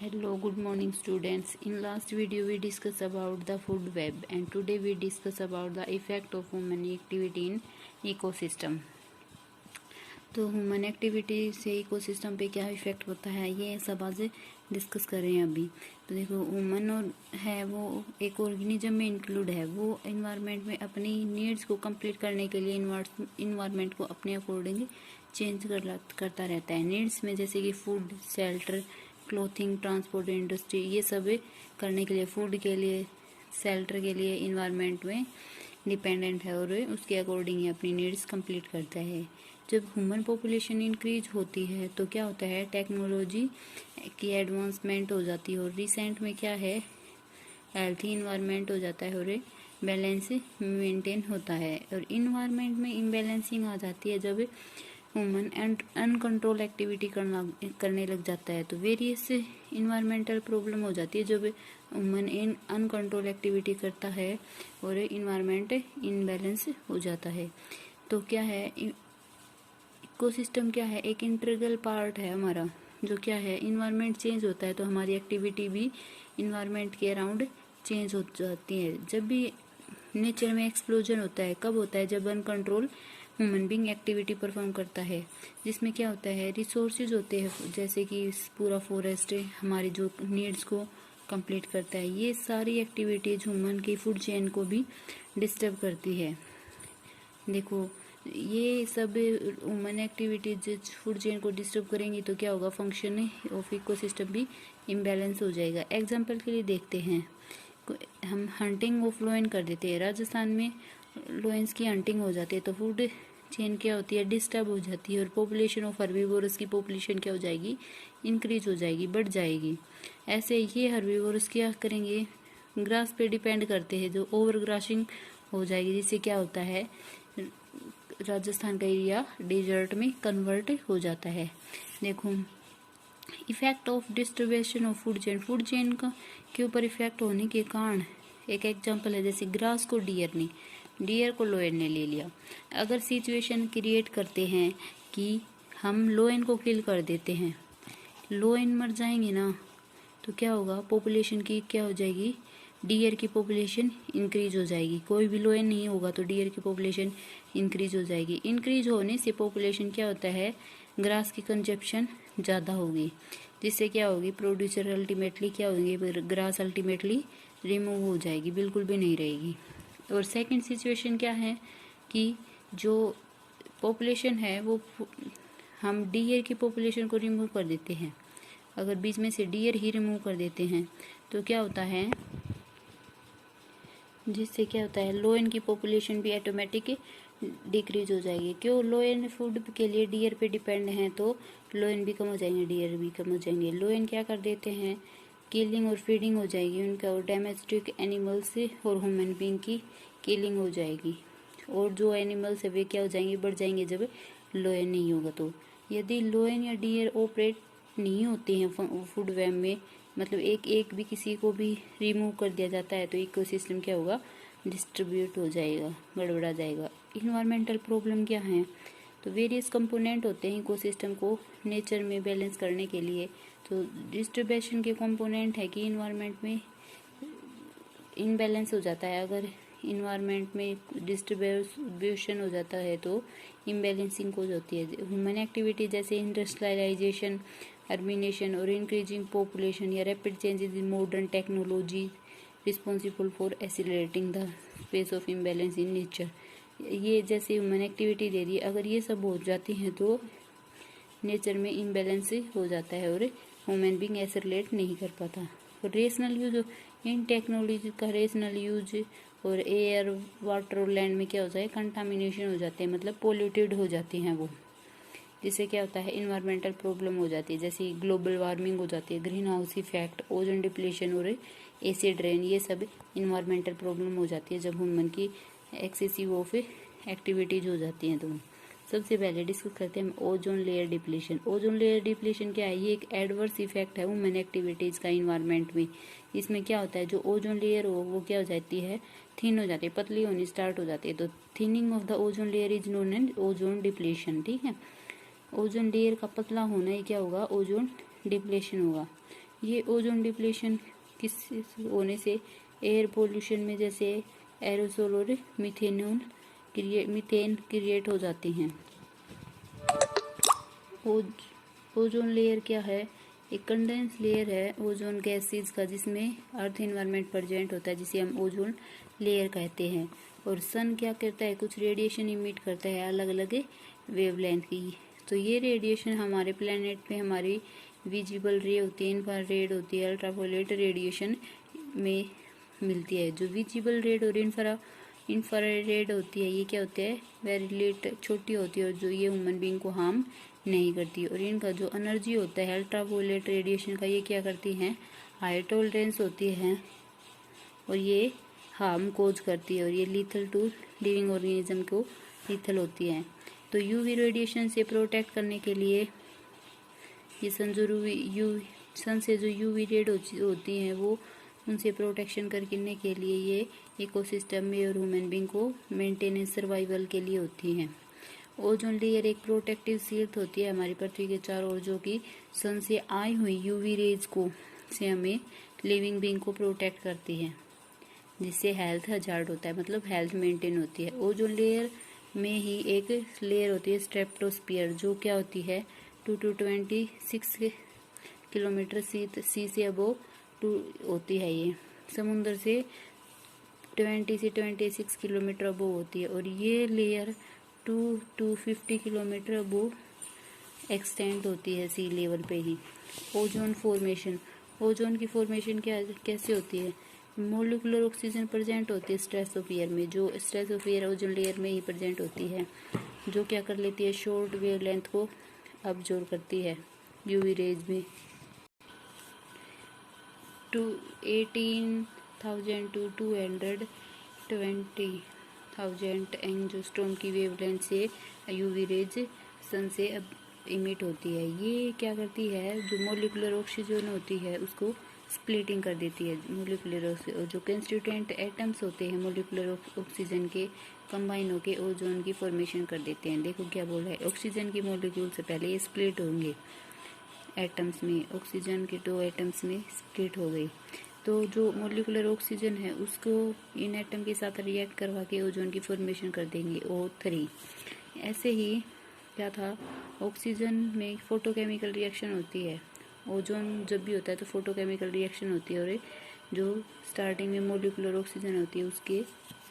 Hello, good morning students. In last video we discussed about the food web and today we discuss about the effect of human activity in ecosystem. तो human activity से ecosystem पे क्या effect होता है ये सब आज discuss कर रहे हैं अभी। तो देखो ह्यूमन और है वो एक ऑर्गेनिज्म में इंक्लूड है, वो इन्वायरमेंट में अपनी नीड्स को कंप्लीट करने के लिए इन्वायरमेंट को अपने अकॉर्डिंग चेंज करता रहता है। नीड्स में जैसे कि food, shelter, clothing, transport, industry, ये सब करने के लिए, फूड के लिए, शेल्टर के लिए इन्वायरमेंट में डिपेंडेंट है और उसके अकॉर्डिंग ही अपनी नीड्स कंप्लीट करता है। जब ह्यूमन पॉपुलेशन इंक्रीज होती है तो क्या होता है, टेक्नोलॉजी की एडवांसमेंट हो जाती है और रिसेंट में क्या है, हेल्थी इन्वायरमेंट हो जाता है और बैलेंस मेंटेन होता है। और इन्वायरमेंट में इम्बैलेंसिंग आ जाती है जब ह्यूमन एंड अनकंट्रोल एक्टिविटी करने लग जाता है, तो वेरियस इन्वायरमेंटल प्रॉब्लम हो जाती है जब ह्यूमन इन अनकंट्रोल एक्टिविटी करता है और इन्वायरमेंट इनबैलेंस हो जाता है। तो क्या है, इकोसिस्टम क्या है, एक इंटीग्रल पार्ट है हमारा। जो क्या है, इन्वायरमेंट चेंज होता है तो हमारी एक्टिविटी भी इन्वायरमेंट के अराउंड चेंज हो जाती है। जब भी नेचर में एक्सप्लोजन होता है, कब होता है, जब uncontrol human being activity perform करता है, जिसमें क्या होता है, रिसोर्सेज होते हैं जैसे कि पूरा फॉरेस्ट हमारी जो नीड्स को कंप्लीट करता है। ये सारी एक्टिविटीज ह्यूमन की फूड चेन को भी डिस्टर्ब करती है। देखो ये सब ह्यूमन एक्टिविटीज फूड चेन को डिस्टर्ब करेंगी तो क्या होगा, फंक्शन ऑफ इकोसिस्टम भी इम्बैलेंस हो जाएगा। एग्जाम्पल के लिए देखते हैं, हम हंटिंग ऑफ लोयन कर देते हैं, राजस्थान में लोयंस की हंटिंग हो जाती है तो फूड चेन क्या होती है, डिस्टर्ब हो जाती है और पॉपुलेशन ऑफ हर्बीवोरस की पॉपुलेशन क्या हो जाएगी, इंक्रीज हो जाएगी, बढ़ जाएगी। ऐसे ये हर्बीवोरस क्या करेंगे, ग्रास पे डिपेंड करते हैं, जो ओवर ग्रासिंग हो जाएगी, जिससे क्या होता है, राजस्थान का एरिया डेजर्ट में कन्वर्ट हो जाता है। देखो effect of distribution of food chain का के ऊपर इफेक्ट होने के कारण एक एग्जांपल है, जैसे ग्रास को डियर को लोयन ने ले लिया। अगर सिचुएशन क्रिएट करते हैं कि हम लोयन को किल कर देते हैं, लोयन मर जाएंगे ना, तो क्या होगा, पॉपुलेशन की क्या हो जाएगी, डियर की पॉपुलेशन इंक्रीज हो जाएगी। कोई भी लोयन नहीं होगा तो डियर की पॉपुलेशन इंक्रीज हो जाएगी। इंक्रीज होने से पॉपुलेशन क्या होता है, ग्रास की कंजप्शन ज़्यादा होगी, जिससे क्या होगी, प्रोड्यूसर अल्टीमेटली क्या होंगे, ग्रास अल्टीमेटली रिमूव हो जाएगी, बिल्कुल भी नहीं रहेगी। और सेकंड सिचुएशन क्या है कि जो पॉपुलेशन है वो हम डियर की पॉपुलेशन को रिमूव कर देते हैं, अगर बीच में से डियर ही रिमूव कर देते हैं तो क्या होता है, जिससे क्या होता है, लोयन की पॉपुलेशन भी ऑटोमेटिक डिक्रीज हो जाएगी। क्यों, लोयन फूड के लिए डियर पे डिपेंड हैं तो लोयन भी कम हो जाएंगे, डियर भी कम हो जाएंगे। लोयन क्या कर देते हैं, किलिंग और फीडिंग हो जाएगी उनका, और डोमेस्टिक एनिमल्स और ह्यूमन बीइंग की किलिंग हो जाएगी। और जो एनिमल्स है वे क्या हो जाएंगे, बढ़ जाएंगे जब लोयन नहीं होगा। तो यदि लोयन या डियर ऑपरेट नहीं होते हैं फूड वेब में, मतलब एक भी किसी को भी रिमूव कर दिया जाता है तो इकोसिस्टम क्या होगा, डिस्ट्रीब्यूट हो जाएगा, गड़बड़ा जाएगा। इन्वायरमेंटल प्रॉब्लम क्या है, तो वेरियस कंपोनेंट होते हैं इकोसिस्टम को नेचर में बैलेंस करने के लिए। तो डिस्ट्रीब्यूशन के कंपोनेंट है कि इन्वायरमेंट में इनबैलेंस हो जाता है, अगर इन्वायरमेंट में डिस्ट्रीब्यूशन हो जाता है तो इम्बैलेंसिंग हो जाती है। ह्यूमन एक्टिविटी जैसे इंडस्ट्रियलाइजेशन, अर्बिनेशन और इंक्रीजिंग पॉपुलेशन या rapid changes in modern technology responsible for oscillating the space of imbalance in nature. ये जैसे ह्यूमन एक्टिविटी दे दी, अगर ये सब हो जाती हैं तो नेचर में इम्बैलेंस हो जाता है और ह्यूमन बीइंग एसिलेट नहीं कर पाता। और रेशनल यूज, इन टेक्नोलॉजी का रेशनल यूज और एयर, वाटर और लैंड में क्या हो जाए, कंटामिनेशन हो जाते हैं, मतलब पोल्यूटेड हो जाती हैं वो, जिससे क्या होता है, इन्वायरमेंटल प्रॉब्लम हो जाती है, जैसे ग्लोबल वार्मिंग हो जाती है, green house effect, ozone depletion और एसिड रेन, ये सब इन्वायरमेंटल प्रॉब्लम हो जाती है जब ह्यूमन की एक्सेसिव ऑफ एक्टिविटीज हो जाती हैं। तो सबसे पहले डिस्कस करते हैं ozone layer depletion. Ozone layer depletion क्या है, ये एक एडवर्स इफेक्ट है ह्यूमन एक्टिविटीज का इन्वायरमेंट में। इसमें क्या होता है, जो ओजोन लेयर हो वो क्या हो जाती है, थिन हो जाती है, पतली होनी स्टार्ट हो जाती है। तो thinning of the ozone layer is known as ozone depletion. ठीक है, ओजोन लेयर का पतला होना ही क्या होगा, ओजोन डिप्लीशन होगा। ये ओजोन डिप्लीशन किस होने से एयर पोल्यूशन में जैसे एरोसोल और मीथेन क्रिएट हो जाती हैं। ओजोन लेयर क्या है? एक कंडेंस लेयर है ओजोन गैसेज का, जिसमें अर्थ इन्वायरमेंट प्रेजेंट होता है, जिसे हम ओजोन लेयर कहते हैं। और सन क्या करता है? कुछ रेडिएशन इमिट करता है अलग अलग वेवलेंथ की। तो ये रेडिएशन हमारे प्लेनेट पे हमारी विजिबल रे होती है, इंफ्रारेड होती है, अल्ट्रावायलेट रेडिएशन में मिलती है। जो विजिबल रेड और इंफ्रारेड होती है, ये क्या होते हैं? वेरी लेट छोटी होती है, और जो ये ह्यूमन बीइंग को हार्म नहीं करती। और इनका जो एनर्जी होता है अल्ट्रावायलेट रेडिएशन का, ये क्या करती हैं? हाई टॉलरेंस होती है, और ये हार्म कोज करती है, और ये लीथल टू लिविंग ऑर्गेनिज्म को लीथल होती है। तो यूवी रेडिएशन से प्रोटेक्ट करने के लिए ये सन से जो यूवी रेड होती हैं, वो उनसे प्रोटेक्शन करने के लिए ये इकोसिस्टम में और ह्यूमन बीइंग को मेंटेनेंस सर्वाइवल के लिए होती हैं। ओजोन लेयर एक प्रोटेक्टिव शील्ड होती है हमारी पृथ्वी के चारों ओर, जो कि सन से आई हुई यूवी रेज को से हमें लिविंग बीइंग को प्रोटेक्ट करती है, जिससे हेल्थ हजार्ड होता है, मतलब हेल्थ मेंटेन होती है। ओजोन लेयर में ही एक लेयर होती है स्ट्रेटोस्फीयर, जो क्या होती है 226 किलोमीटर सी से अबोव होती है। ये समुद्र से 20 से 26 किलोमीटर अबोव होती है, और ये लेयर 250 किलोमीटर अबोव एक्सटेंड होती है सी लेवल पे ही। ओजोन फॉर्मेशन, ओजोन की फॉर्मेशन कैसे होती है? मोलिकुलर ऑक्सीजन प्रेजेंट होती है स्ट्रेटोस्फीयर में, जो स्ट्रेटोस्फीयर ओजोन लेयर में ही प्रेजेंट होती है, जो क्या कर लेती है? शॉर्ट वेवलेंथ को अब्जॉर्ब करती है यूवी रेज में। 18,000 to 220,000 एंजियोस्पर्म की वेवलेंथ से यूवी रेज सन से इमिट होती है। ये क्या करती है? जो मोलिकुलर ऑक्सीजन होती है उसको स्प्लिटिंग कर देती है। मोलिकुलर जो कंस्टिट्यूएंट एटम्स होते हैं मोलिकुलर ऑक्सीजन के कंबाइन होके ओजोन की फॉर्मेशन कर देते हैं। देखो क्या बोला है, ऑक्सीजन की मोलिक्यूल से पहले ये स्प्लिट होंगे एटम्स में, ऑक्सीजन के 2 एटम्स में स्प्लिट हो गई। तो जो मोलिकुलर ऑक्सीजन है उसको इन एटम के साथ रिएक्ट करवा के ओजोन की फॉर्मेशन कर देंगे O3। ऐसे ही क्या था, ऑक्सीजन में फोटोकेमिकल रिएक्शन होती है, ओजोन जब भी होता है तो फोटोकेमिकल रिएक्शन होती है, और जो स्टार्टिंग में मोलिकुलर ऑक्सीजन होती है उसके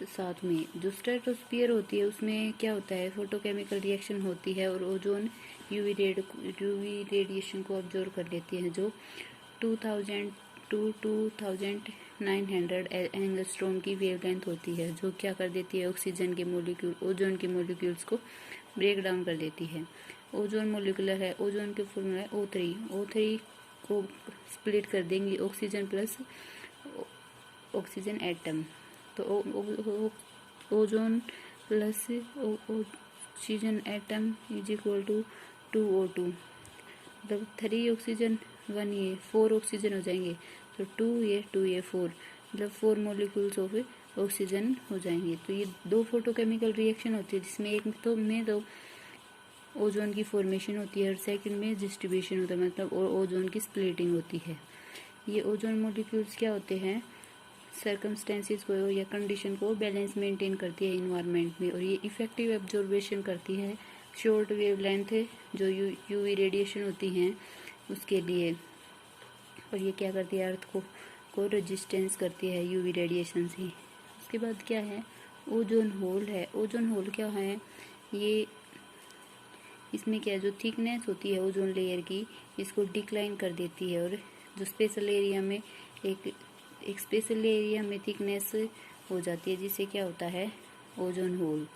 साथ में जो स्ट्रेटोस्फीयर होती है उसमें क्या होता है? फोटोकेमिकल रिएक्शन होती है, और ओजोन यूवी रेडिएशन को ऑब्जर्व कर लेती है, जो 2000 to 2900 एंगस्ट्रॉम की वेवलेंथ होती है, जो क्या कर देती है? ऑक्सीजन के मोलिक्यूल ओजोन के मोलिक्यूल्स को ब्रेक डाउन कर देती है। ओजोन मोलिकुलर है, ओजोन के फॉर्मूला है O3 को स्प्लिट कर देंगी ऑक्सीजन प्लस ऑक्सीजन एटम। तो ozone plus oxygen atom is equal to 2O2, मतलब 3 ऑक्सीजन 1 ये 4 ऑक्सीजन हो जाएंगे, तो 2 ये 4, मतलब 4 मोलिक्यूल्स ऑफ ऑक्सीजन हो जाएंगे। तो ये 2 फोटोकेमिकल रिएक्शन होती है, जिसमें एक तो ओजोन की फॉर्मेशन होती है, और सेकंड में डिस्ट्रीब्यूशन होता है, मतलब ओजोन की स्प्लिटिंग होती है। ये ओजोन मोलिक्यूल्स क्या होते हैं? सर्कमस्टेंसेस को या कंडीशन को बैलेंस मेंटेन करती है इन्वायरमेंट में, और ये इफेक्टिव एब्जॉर्बेशन करती है शॉर्ट वेवलेंथ जो यूवी रेडिएशन होती हैं उसके लिए। और ये क्या करती है? अर्थ को रेजिस्टेंस करती है यूवी रेडिएशन से। उसके बाद क्या है? ओजोन होल है। ओजोन होल क्या है? ये इसमें क्या है? जो थिकनेस होती है ओजोन लेयर की, इसको डिक्लाइन कर देती है, और जो स्पेशल एरिया में एक स्पेशल एरिया में थिकनेस हो जाती है, जिससे क्या होता है? Ozone hole.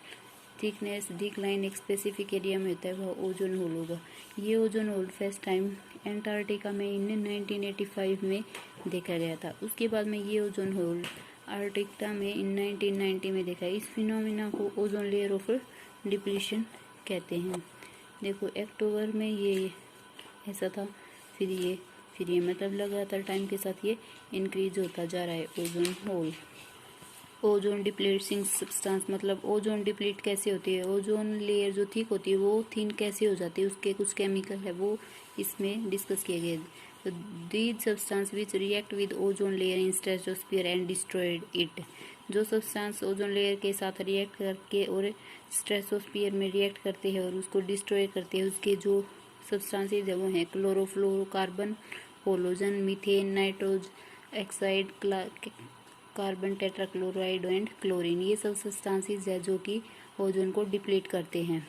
थिकनेस डिक्लाइन एक स्पेसिफिक एरिया में होता है, वह ओजोन होल होगा। ये ozone hole first time Antarctica में 1985 में देखा गया था। उसके बाद में ये ओजोन होल आर्कटिका में 1990 में देखा। इस फिनोमिना को ओजोन लेयर ऑफ डिप्लीशन कहते हैं। देखो अक्टूबर में ये ऐसा था, फिर ये मतलब लगातार टाइम के साथ ये इंक्रीज होता जा रहा है ozone hole. Ozone depleting substance, मतलब ओजोन डिप्लीट कैसे होती है? ओजोन लेयर जो थिक होती है वो थिन कैसे हो जाती है? उसके कुछ केमिकल है वो इसमें डिस्कस किए गए। तो these substance which react with ozone layer in stratosphere and destroyed it. जो सब्सटेंस ओजोन लेयर के साथ रिएक्ट करके और स्ट्रेटोस्फीयर में रिएक्ट करते हैं और उसको डिस्ट्रॉय करते हैं, उसके जो सब्सटेंसेज है वो हैं chlorofluorocarbon, halogen, methane, nitrous oxide, carbon tetrachloride and chlorine. ये सब सब्सटेंसेज है जो कि ओजोन को डिप्लीट करते हैं।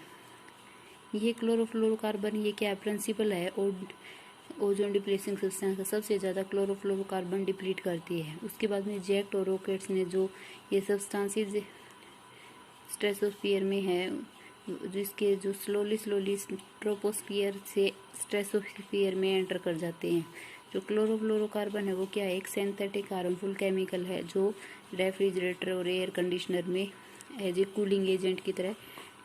ये क्लोरोफ्लोरोकार्बन ये क्या प्रिंसिपल है और ओजोन डिप्लीसिंग सब्सटेंस का सबसे ज़्यादा क्लोरोफ्लोरोकार्बन डिप्लीट करती है। उसके बाद में जेट और रॉकेट्स ने जो ये सब्सटेंसेज स्ट्रेटोस्फीयर में है, जिसके जो स्लोली ट्रोपोस्फीयर से स्ट्रेटोस्फीयर में एंटर कर जाते हैं। जो क्लोरोफ्लोरोकार्बन है वो क्या है, एक सिंथेटिक हार्मफुल केमिकल है जो रेफ्रिजरेटर और एयर कंडीशनर में एज ए कूलिंग एजेंट की तरह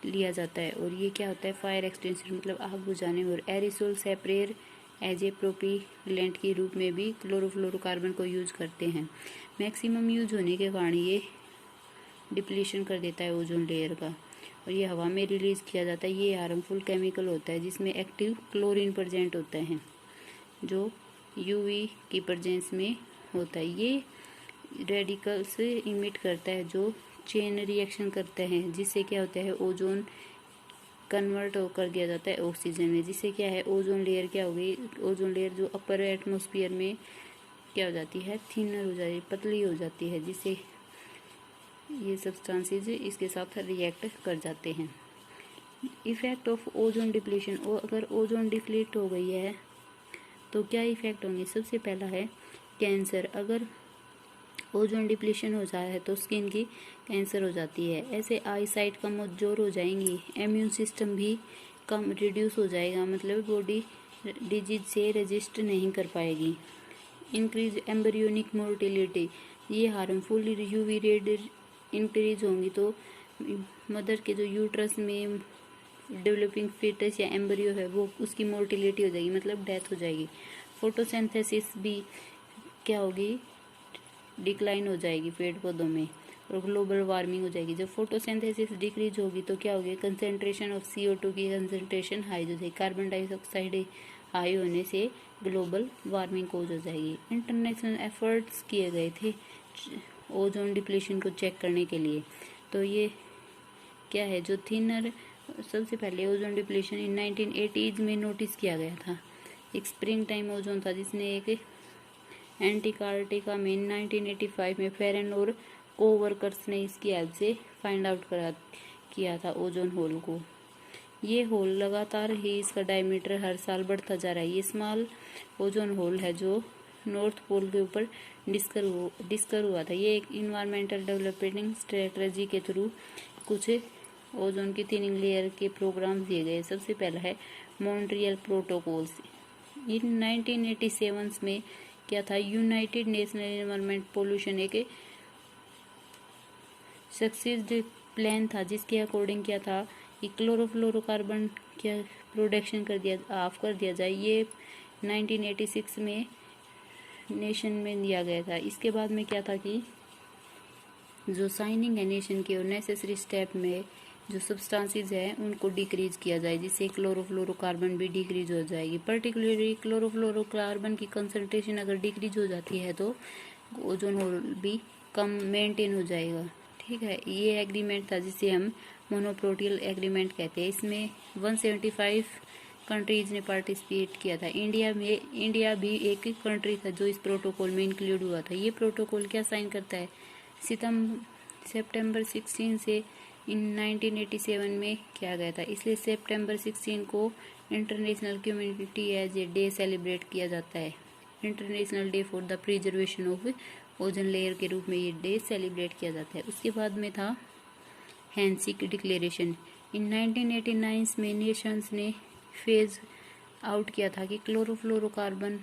लिया जाता है। और ये क्या होता है, फायर एक्सटेंशन मतलब आग बुझाने में, और एरिसोल सेपरेट एज ए प्रोपीलेंट के रूप में भी क्लोरोफ्लोरोकार्बन को यूज करते हैं। मैक्सिमम यूज होने के कारण ये डिप्लीशन कर देता है ओजोन लेयर का और ये हवा में रिलीज किया जाता है। ये हार्मफुल केमिकल होता है जिसमें एक्टिव क्लोरीन प्रेजेंट होता है जो यूवी की प्रेजेंस में होता है। ये रेडिकल्स इमिट करता है जो चेन रिएक्शन करते हैं, जिससे क्या होता है ओजोन कन्वर्ट कर दिया जाता है ऑक्सीजन में, जिससे क्या है ओजोन लेयर क्या हो गई, ओजोन लेयर जो अपर एटमॉस्फेयर में क्या हो जाती है, थिनर हो जाती है, पतली हो जाती है, जिससे ये सब्सटेंसेज इसके साथ रिएक्ट कर जाते हैं। इफेक्ट ऑफ ओजोन डिप्लीशन, और अगर ओजोन डिप्लीट हो गई है तो क्या इफेक्ट होंगे। सबसे पहला है कैंसर। अगर ओजोन डिप्लीशन हो जाए है तो स्किन की कैंसर हो जाती है। ऐसे आई साइट कमजोर हो जाएंगी, इम्यून सिस्टम भी कम रिड्यूस हो जाएगा, मतलब बॉडी डिजीज से रेजिस्ट नहीं कर पाएगी। इंक्रीज एम्ब्रियोनिक मोर्टिलिटी, ये हार्मफुल यूवी रेड इंक्रीज होंगी तो मदर के जो यूट्रस में डेवलपिंग फीटस या एम्ब्रियो है वो उसकी मोर्टिलिटी हो जाएगी, मतलब डेथ हो जाएगी। फोटोसिंथेसिस भी क्या होगी, डिक्लाइन हो जाएगी पेड़ पौधों में, और ग्लोबल वार्मिंग हो जाएगी। जब फोटोसिंथेसिस डिक्रीज होगी तो क्या होगी, कंसेंट्रेशन ऑफ CO2 की कंसेंट्रेशन हाई हो जाएगी, कार्बन डाइऑक्साइड हाई होने से ग्लोबल वार्मिंग कोज हो जाएगी। इंटरनेशनल एफर्ट्स किए गए थे ओजोन डिप्लीशन को चेक करने के लिए। तो ये क्या है, जो थिनर, सबसे पहले ओजोन डिप्लीशन इन 1980s में नोटिस किया गया था। एक स्प्रिंग टाइम ओजोन था जिसने एक एंटार्कटिका में 1985 में फेरन और कोवर्कर्स ने इसकी हेल्प से फाइंड आउट किया था ओजोन होल को। ये होल लगातार ही इसका डायमीटर हर साल बढ़ता जा रहा है। ये स्मॉल ओजोन होल है जो नॉर्थ पोल के ऊपर डिस्कर हुआ था। ये एक इन्वायरमेंटल डेवलपमेंट स्ट्रेटजी के थ्रू कुछ ओजोन की थिनिंग लेयर के प्रोग्राम दिए गए। सबसे पहला है मॉन्ट्रियल प्रोटोकॉल्स। इन 1987 में क्या था, यूनाइटेड नेशनल एनवायरमेंट पोल्यूशन एक सक्सेस्ड प्लान था जिसके अकॉर्डिंग क्या था कि क्लोरोफ्लोरोकार्बन क्या प्रोडक्शन ऑफ कर दिया जाए। ये 1986 में नेशन में दिया गया था। इसके बाद में क्या था कि जो साइनिंग है नेशन के और नेसेसरी स्टेप में जो सब्सटेंसेस है उनको डिक्रीज किया जाए, जिससे क्लोरोफ्लोरोकार्बन भी डिक्रीज हो जाएगी। पर्टिकुलरली क्लोरोफ्लोरोकार्बन की कंसंट्रेशन अगर डिक्रीज हो जाती है तो ओजोन होल भी कम मेंटेन हो जाएगा। ठीक है, ये एग्रीमेंट था जिसे हम मोनोप्रोटियल एग्रीमेंट कहते हैं। इसमें 175 कंट्रीज ने पार्टिसिपेट किया था। इंडिया भी एक कंट्री था जो इस प्रोटोकॉल में इंक्लूड हुआ था। ये प्रोटोकॉल क्या साइन करता है, सितंबर 16 से इन 1987 में किया गया था, इसलिए सितंबर 16 को international community as a day celebrate किया जाता है। International day for the preservation of ozone layer के रूप में ये डे सेलिब्रेट किया जाता है। उसके बाद में था हैंसिक डिक्लेरेशन। इन 1989 में नेशंस ने फेज आउट किया था कि क्लोरोफ्लोरोकार्बन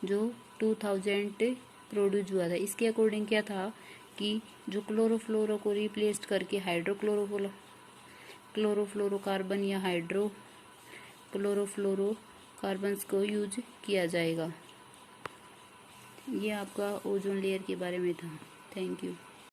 जो 2000 प्रोड्यूस हुआ था, इसके अकॉर्डिंग क्या था कि जो क्लोरोफ्लोरो को रिप्लेस करके क्लोरोफ्लोरोकार्बन या क्लोरोफ्लोरोकार्बन्स को यूज किया जाएगा। ये आपका ओजोन लेयर के बारे में था। Thank you.